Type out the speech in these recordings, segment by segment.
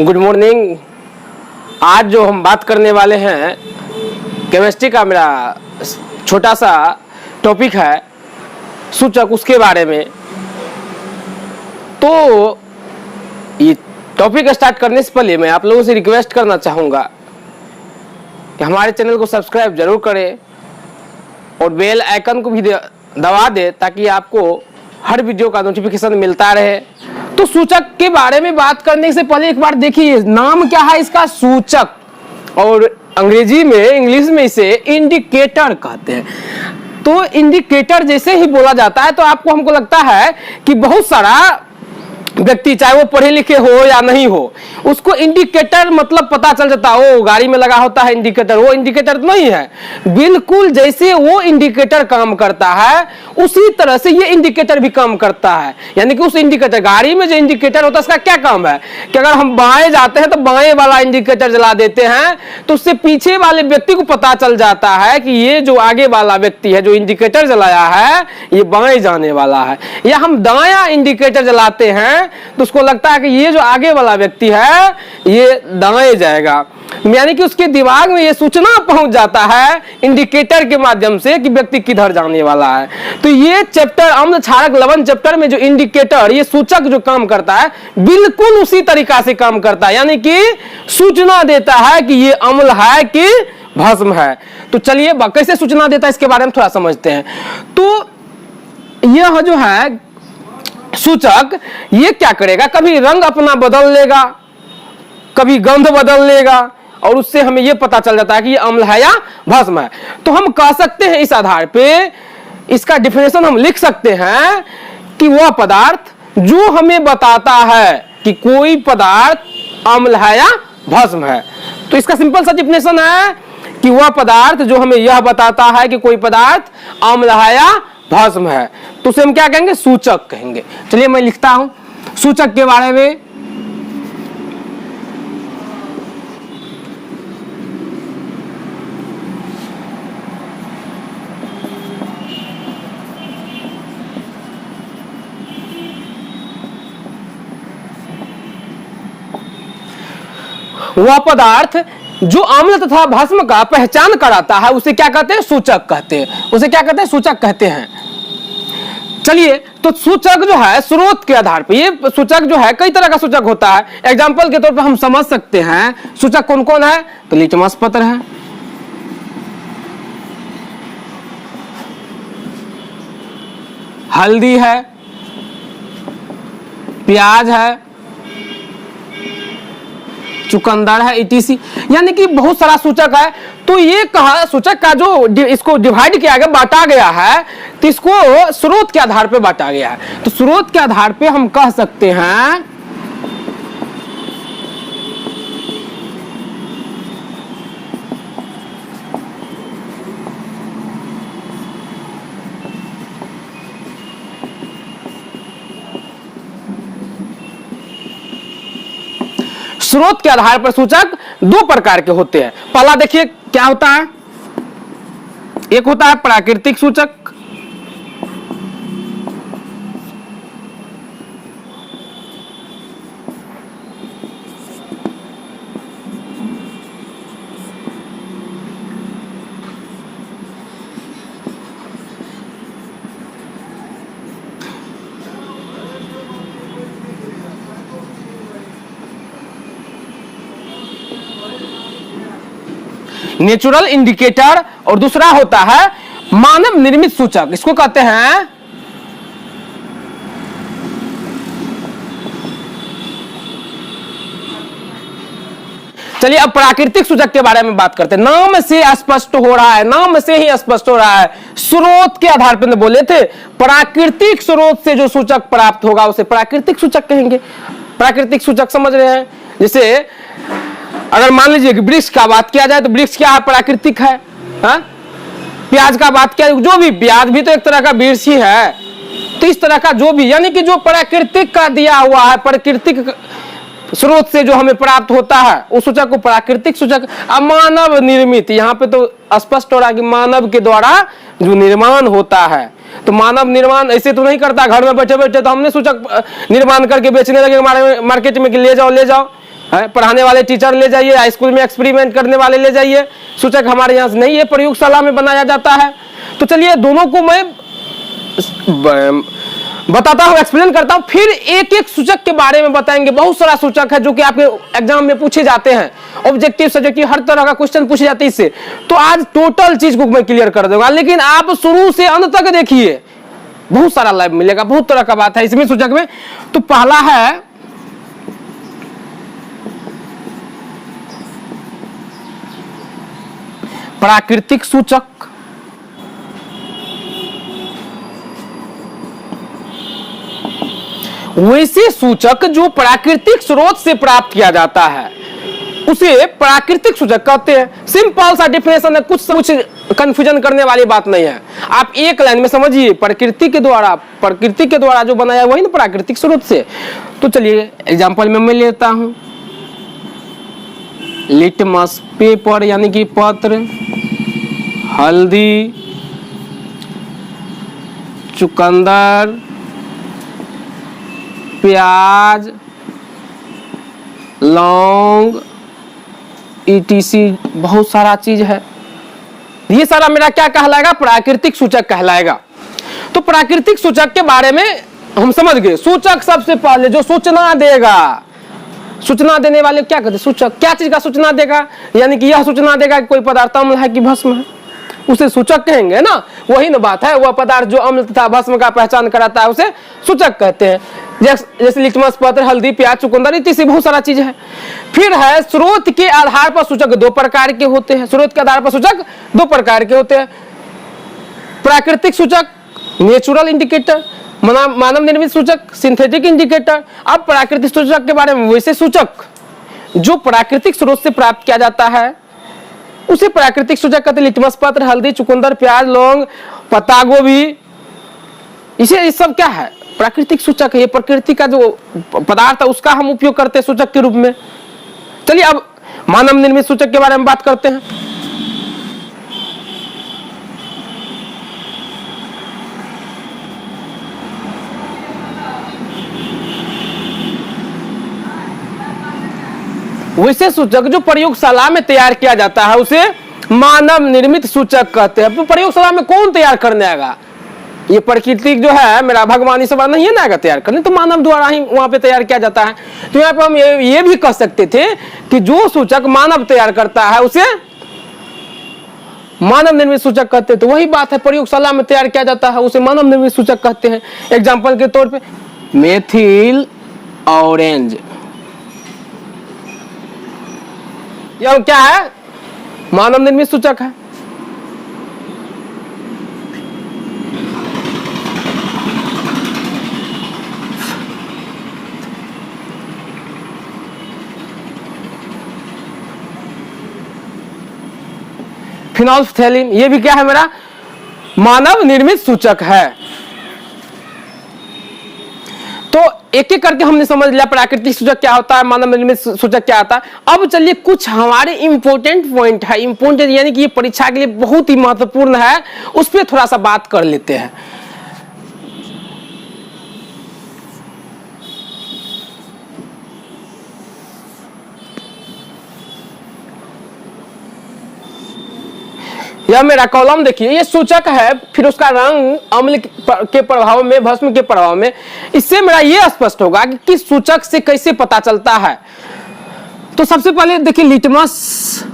Good morning. आज जो हम बात करने वाले हैं केमिस्ट्री का मेरा छोटा सा टॉपिक है सूचक, उसके बारे में। तो ये टॉपिक स्टार्ट करने से पहले मैं आप लोगों से रिक्वेस्ट करना चाहूँगा कि हमारे चैनल को सब्सक्राइब जरूर करें और बेल आइकन को भी दबा दें ताकि आपको हर वीडियो का नोटिफिकेशन मिलता रहे। तो सूचक के बारे में बात करने से पहले एक बार देखिए नाम क्या है इसका, सूचक, और अंग्रेजी में इंग्लिश में इसे इंडिकेटर कहते हैं। तो इंडिकेटर जैसे ही बोला जाता है तो आपको हमको लगता है कि बहुत सारा व्यक्ति चाहे वो पढ़े लिखे हो या नहीं हो उसको इंडिकेटर मतलब पता चल जाता है, वो गाड़ी में लगा होता है इंडिकेटर, वो इंडिकेटर तो नहीं है। बिल्कुल जैसे वो इंडिकेटर काम करता है उसी तरह से ये इंडिकेटर भी काम करता है। यानी कि उस इंडिकेटर, गाड़ी में जो इंडिकेटर होता है उसका क्या काम है कि अगर हम बाएं जाते हैं तो बाएं वाला इंडिकेटर जला देते हैं तो उससे पीछे वाले व्यक्ति को पता चल जाता है कि ये जो आगे वाला व्यक्ति है जो इंडिकेटर जलाया है ये बाएं जाने वाला है। या हम दायां इंडिकेटर जलाते हैं तो उसको लगता है कि ये जो आगे वाला व्यक्ति है ये दाएं जाएगा। यानी कि उसके दिमाग में ये सूचना पहुंच जाता है इंडिकेटर के माध्यम से कि व्यक्ति किधर जाने वाला है। तो ये चैप्टर अम्ल क्षारक लवण चैप्टर में जो इंडिकेटर, ये सूचक जो काम करता है बिल्कुल उसी तरीका से काम करता है, यानी कि सूचना देता है कि ये अम्ल है कि भस्म है। तो चलिए कैसे सूचना देता है इसके बारे में थोड़ा समझते हैं। तो यह जो है सूचक ये क्या करेगा, कभी रंग अपना बदल लेगा, कभी गंध बदल लेगा और उससे हमें यह पता चल जाता है कि ये अम्ल है या भस्म है। तो हम कह सकते हैं इस आधार पे इसका डिफिनेशन हम लिख सकते हैं कि वह पदार्थ जो हमें बताता है कि कोई पदार्थ अम्ल है या भस्म है। तो इसका सिंपल सा डिफिनेशन है कि वह पदार्थ जो हमें यह बताता है कि कोई पदार्थ अम्ल है या भस्म है, तो उसे हम क्या कहेंगे, सूचक कहेंगे। चलिए मैं लिखता हूं सूचक के बारे में। वह पदार्थ जो अम्ल तथा भस्म का पहचान कराता है उसे क्या कहते हैं, सूचक कहते हैं। उसे क्या कहते हैं, सूचक कहते हैं। चलिए तो सूचक जो है स्रोत के आधार पर, ये सूचक जो है कई तरह का सूचक होता है। एग्जाम्पल के तौर पर हम समझ सकते हैं सूचक कौन कौन है, तो लिटमस पत्र है, हल्दी है, प्याज है, चुकंदर है, इटीसी। यानी कि बहुत सारा सूचक है। तो ये कहा सूचक का जो इसको डिवाइड किया गया, बांटा गया है, तो इसको स्रोत के आधार पे बांटा गया है। तो स्रोत के आधार पे हम कह सकते हैं स्रोत के आधार पर सूचक दो प्रकार के होते हैं। पहला देखिए क्या होता है, एक होता है प्राकृतिक सूचक, नेचुरल इंडिकेटर, और दूसरा होता है मानव निर्मित सूचक, इसको कहते हैं चलिए अब प्राकृतिक सूचक के बारे में बात करते हैं। नाम से स्पष्ट हो रहा है, नाम से ही स्पष्ट हो रहा है, स्रोत के आधार पर बोले थे प्राकृतिक स्रोत से जो सूचक प्राप्त होगा उसे प्राकृतिक सूचक कहेंगे। प्राकृतिक सूचक समझ रहे हैं, जैसे अगर मान लीजिए कि वृक्ष का बात किया जाए तो वृक्ष क्या है, प्राकृतिक है। प्याज का बात किया, जो भी प्याज भी तो एक तरह का वृक्ष ही है। तो इस तरह का जो भी, यानी कि जो प्राकृतिक का दिया हुआ है, प्राकृतिक स्रोत से जो हमें प्राप्त होता है उस सूचक को प्राकृतिक सूचक। अब मानव निर्मित, यहाँ पे तो स्पष्ट हो रहा है कि मानव के द्वारा जो निर्माण होता है, तो मानव निर्माण ऐसे तो नहीं करता घर में बैठे बैठे, तो हमने सूचक निर्माण करके बेचने लगे मार्केट में कि ले जाओ ले जाओ। पढ़ाने वाले टीचर ले जाइए, स्कूल में एक्सपेरिमेंट करने वाले ले जाइए, सूचक हमारे यहाँ से नहीं, ये प्रयोगशाला में बनाया जाता है। तो चलिए दोनों को मैं बताता हूं, एक्सप्लेन करता हूं, फिर एक एक सूचक के बारे में बताएंगे। बहुत सारा सूचक है जो कि आपके एग्जाम में पूछे जाते हैं, ऑब्जेक्टिव सब्जेक्टिव हर तरह का क्वेश्चन पूछे जाते हैं इससे। तो आज टोटल चीज को मैं क्लियर कर दूंगा, लेकिन आप शुरू से अंत तक देखिए, बहुत सारा लाइव मिलेगा, बहुत तरह का बात है इसमें सूचक में। तो पहला है प्राकृतिक सूचक। वैसे सूचक जो प्राकृतिक स्रोत से प्राप्त किया जाता है उसे प्राकृतिक सूचक कहते हैं। सिंपल सा डिफिनेशन है, कुछ कंफ्यूजन करने वाली बात नहीं है। आप एक लाइन में समझिए, प्रकृति के द्वारा जो बनाया वही ना प्राकृतिक स्रोत से। तो चलिए एग्जांपल में मैं लेता हूं, लिटमस पेपर यानी कि पत्र, हल्दी, चुकंदर, प्याज, लौंग, ETC, बहुत सारा चीज है। ये सारा मेरा क्या कहलाएगा? प्राकृतिक सूचक कहलाएगा। तो प्राकृतिक सूचक के बारे में हम समझ गए। सूचक सबसे पहले जो सूचना देगा, सूचना देने वाले क्या कहते हैं? सूचक। क्या चीज का सूचना देगा? यानी कि यह सूचना देगा कि कोई पदार्थ अम्ल है कि भस्म है, उसे सूचक कहेंगे ना। वही ना बात है, वह पदार्थ जो अम्ल तथा भस्म का पहचान कराता है उसे सूचक कहते हैं। जैसे लिटमस पत्र, हल्दी, प्याज, चुकंदर, इत्यादि बहुत सारा चीज है। फिर है स्रोत के आधार पर सूचक दो प्रकार के होते हैं। स्रोत के आधार पर सूचक दो प्रकार के होते हैं। प्राकृतिक सूचक नेचुरल इंडिकेटर, मानव निर्मित सूचक सिंथेटिक इंडिकेटर। अब प्राकृतिक सूचक के बारे में, वैसे सूचक जो प्राकृतिक स्रोत से प्राप्त किया जाता है उसे प्राकृतिक सूचक कहते हैं। लिटमस पत्र, हल्दी, चुकंदर, प्याज, लौंग, पत्ता गोभी, इसे सब क्या है? प्राकृतिक सूचक है। ये प्रकृति का जो पदार्थ है उसका हम उपयोग करते हैं सूचक के रूप में। चलिए अब मानव निर्मित सूचक के बारे में बात करते हैं। वैसे सूचक जो प्रयोगशाला में तैयार किया जाता है उसे मानव निर्मित सूचक कहते हैं। प्रयोगशाला में कौन तैयार करने आएगा? ये प्रकृति जो है मेरा भगवान इस बार नहीं है ना आएगा तैयार करने, तो मानव द्वारा ही वहां पे तैयार किया जाता है। तो यहाँ पे हम ये भी कह सकते थे कि जो सूचक मानव तैयार करता है उसे मानव निर्मित सूचक कहते हैं। तो वही बात है, प्रयोगशाला में तैयार किया जाता है उसे मानव निर्मित सूचक कहते हैं। एग्जाम्पल के तौर पे मेथिल ऑरेंज, यह क्या है? मानव निर्मित सूचक है। फिनोल्फ्थेलिन, ये भी क्या है? मेरा मानव निर्मित सूचक है। तो एक एक करके हमने समझ लिया प्राकृतिक सूचक क्या होता है, मानव निर्मित सूचक क्या होता है। अब चलिए कुछ हमारे इंपॉर्टेंट पॉइंट है, इंपॉर्टेंट यानी कि ये परीक्षा के लिए बहुत ही महत्वपूर्ण है, उस पर थोड़ा सा बात कर लेते हैं। यह मेरा कॉलम देखिए, ये सूचक है, फिर उसका रंग अम्ल के प्रभाव में, भस्म के प्रभाव में। इससे मेरा ये स्पष्ट होगा कि किस सूचक से कैसे पता चलता है। तो सबसे पहले देखिए लिटमस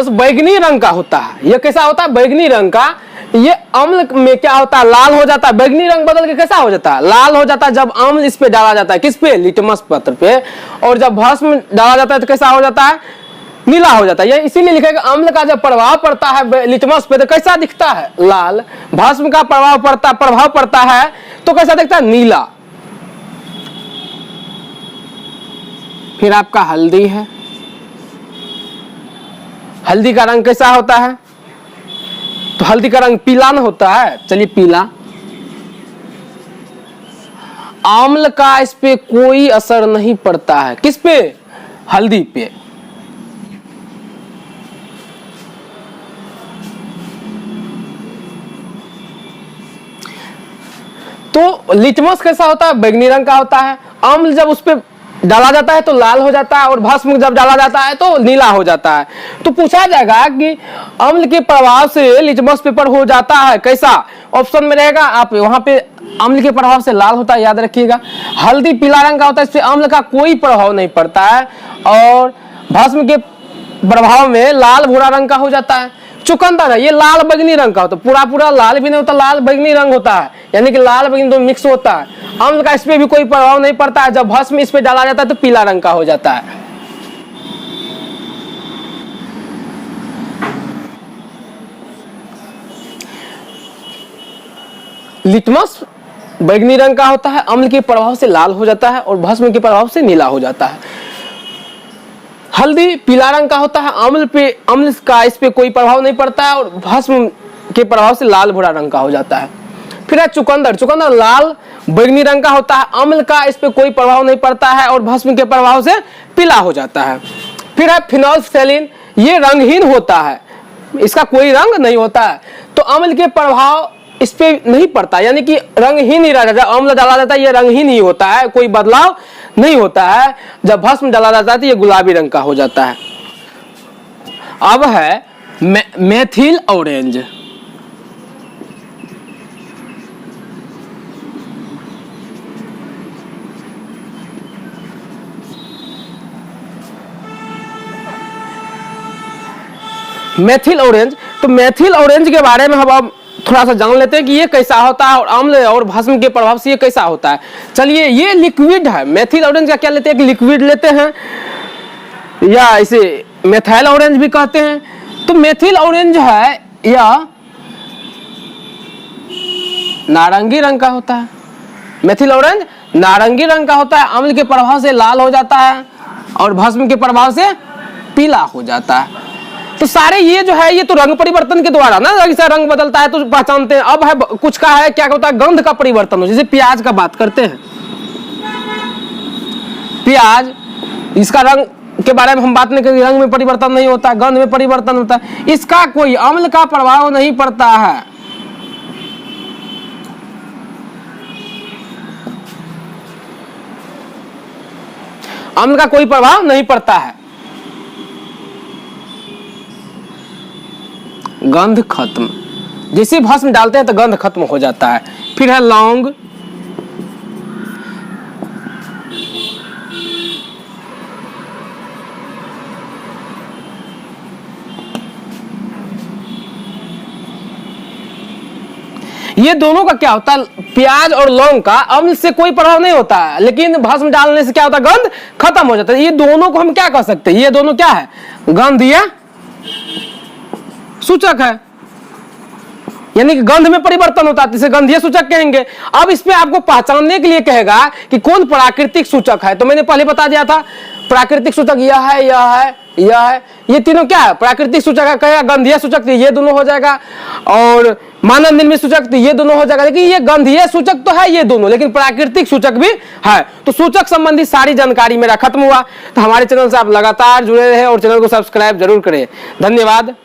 बैगनी रंग का होता है। यह कैसा होता है? बैगनी रंग का। ये अम्ल में क्या होता है? लाल हो जाता है। बैगनी रंग बदल के कैसा हो जाता है? लाल हो जाता है जब अम्ल इस पे डाला जाता है। किस पे? लिटमस पत्र पे। और जब भस्म डाला जाता है तो कैसा हो जाता है? नीला हो जाता है। ये इसीलिए लिखा है कि अम्ल का जब प्रभाव पड़ता है लिटमस पे तो कैसा दिखता है? लाल। भस्म का प्रभाव पड़ता है तो कैसा दिखता है? नीला। फिर आपका हल्दी है। हल्दी का रंग कैसा होता है? तो हल्दी का रंग पीला ना होता है। चलिए पीला। अम्ल का इस पे कोई असर नहीं पड़ता है। किस पे? हल्दी पे। तो लिटमस कैसा होता है? बैगनी रंग का होता है। अम्ल जब उस पर डाला जाता है तो लाल हो जाता है और भस्म जब डाला जाता है तो नीला हो जाता है। तो पूछा जाएगा कि अम्ल के प्रभाव से लिटमस पेपर हो जाता है कैसा? ऑप्शन में रहेगा, आप वहां पे अम्ल के प्रभाव से लाल होता है, याद रखिएगा। हल्दी पीला रंग का होता है, इस पे अम्ल का कोई प्रभाव नहीं पड़ता है। और भस्म के प्रभाव में लाल भूरा रंग का हो जाता है। चुकंदर है, ये लाल बैंगनी रंग का होता है, पूरा पूरा लाल भी नहीं होता, लाल बैंगनी रंग होता है, यानी कि लाल बैंगनी दोनों मिक्स होता है। अम्ल का इस पे भी कोई प्रभाव नहीं पड़ता है। जब भस्म इस पे डाला जाता है तो पीला रंग का हो जाता है। लिटमस बैंगनी रंग का होता है, अम्ल के प्रभाव से लाल हो जाता है और भस्म के प्रभाव से नीला हो जाता है। हल्दी पीला रंग का होता है, अम्ल का इस पे कोई प्रभाव नहीं पड़ता है और भस्म के प्रभाव से लाल भूरा रंग का हो जाता है। फिर है चुकंदर, चुकंदर लाल बैंगनी रंग का होता है, अम्ल का इस पे कोई प्रभाव नहीं पड़ता है और भस्म के प्रभाव से पीला हो जाता है। फिर है फिनोल्फ्थेलिन, ये रंगहीन होता है, इसका कोई रंग नहीं होता है, तो अम्ल के प्रभाव इस पे नहीं पड़ता, यानी कि रंगहीन ही रहता है। जब अम्ल डाला जाता है ये रंगहीन ही होता है, कोई बदलाव नहीं होता है। जब भस्म डाला जाता है तो ये गुलाबी रंग का हो जाता है। अब है मेथिल ऑरेंज। मेथिल ऑरेंज, तो मेथिल ऑरेंज के बारे में हम अब थोड़ा सा जान लेते हैं कि ये कैसा होता है और अम्ल और भस्म के प्रभाव से ये कैसा होता है। चलिए, ये लिक्विड है। मेथिल ऑरेंज का क्या लेते हैं? कि लिक्विड लेते हैं या इसे मेथाइल ऑरेंज भी कहते हैं। तो मेथिल ऑरेंज है या नारंगी रंग का होता है। मेथिल ऑरेंज नारंगी रंग का होता है, अम्ल के प्रभाव से लाल हो जाता है और भस्म के प्रभाव से पीला हो जाता है। तो सारे ये जो है ये तो रंग परिवर्तन के द्वारा ना, जैसा रंग बदलता है तो पहचानते हैं। अब है कुछ का है क्या होता है, गंध का परिवर्तन हो। जैसे प्याज का बात करते हैं, प्याज इसका रंग के बारे में हम बात नहीं करेंगे, रंग में परिवर्तन नहीं होता, गंध में परिवर्तन होता है, इसका कोई अम्ल का प्रभाव नहीं पड़ता है। अम्ल का कोई प्रभाव नहीं पड़ता है। गंध खत्म, जैसे भस्म डालते हैं तो गंध खत्म हो जाता है। फिर है लौंग। ये दोनों का क्या होता है, प्याज और लौंग का अम्ल से कोई प्रभाव नहीं होता है, लेकिन भस्म डालने से क्या होता है, गंध खत्म हो जाता है। ये दोनों को हम क्या कह सकते हैं, ये दोनों क्या है, गंध या सूचक है, यानी कि गंध में परिवर्तन होता है, इसे गंधीय सूचक कहेंगे। अब इसमें आपको पहचानने के लिए कहेगा कि कौन प्राकृतिक सूचक है। तो मैंने पहले बता दिया था, प्राकृतिक सूचक यह है, यह है, यह है, ये तीनों क्या है, प्राकृतिक सूचक है। कहेगा गंधीय सूचक तो ये दोनों हो जाएगा, और मानव निर्मित सूचक तो ये दोनों हो जाएगा। लेकिन ये गंधीय सूचक तो है ये दोनों, लेकिन प्राकृतिक सूचक भी है। तो सूचक संबंधी सारी जानकारी मेरा खत्म हुआ। तो हमारे चैनल से आप लगातार जुड़े रहे और चैनल को सब्सक्राइब जरूर करें। धन्यवाद।